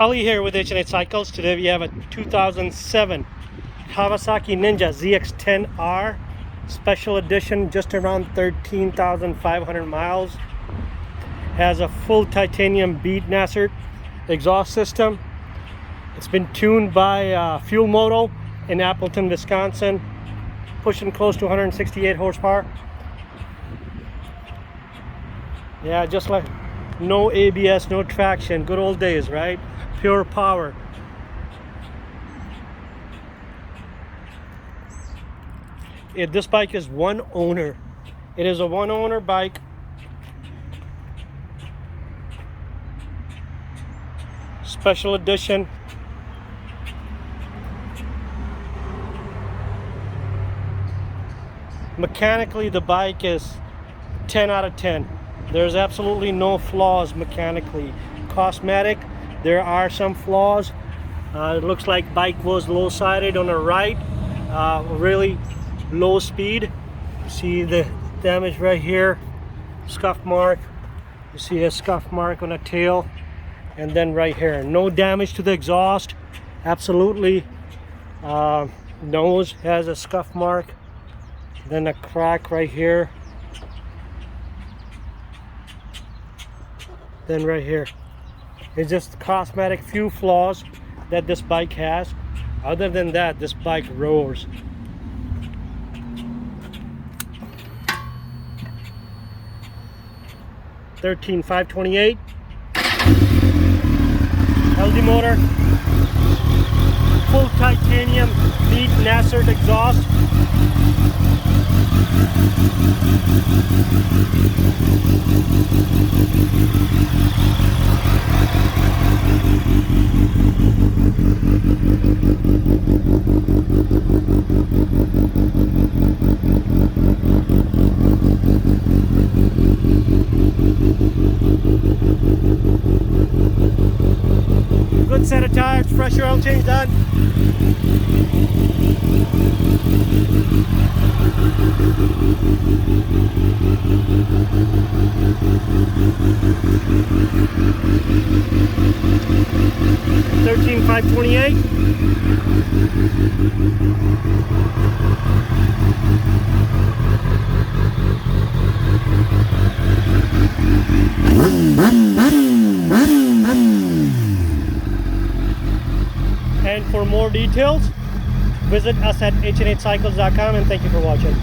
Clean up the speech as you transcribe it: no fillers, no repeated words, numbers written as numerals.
Holly here with H&H Cycles. Today we have a 2007 Kawasaki Ninja ZX10R special edition, just around 13,500 miles. Has a full titanium bead nasert exhaust system. It's been tuned by Fuel Moto in Appleton, Wisconsin, pushing close to 168 horsepower. Yeah, just like no ABS, no traction, good old days, right? Pure power. This bike is one owner. It is a one owner bike. Special edition. Mechanically, the bike is 10 out of 10. There's absolutely no flaws mechanically. Cosmetic, there are some flaws. It looks like bike was low-sided on the right, really low speed. See the damage right here, scuff mark. You see a scuff mark on the tail, and then right here, no damage to the exhaust. Absolutely. Nose has a scuff mark, then a crack right here, then right here. It's just cosmetic, few flaws that this bike has. Other than that, this bike roars. $13,528. LD motor, full titanium bead nasert exhaust. Good set of tires, fresh oil change done. $13,528. And for more details, visit us at h&hcycles.com, and thank you for watching.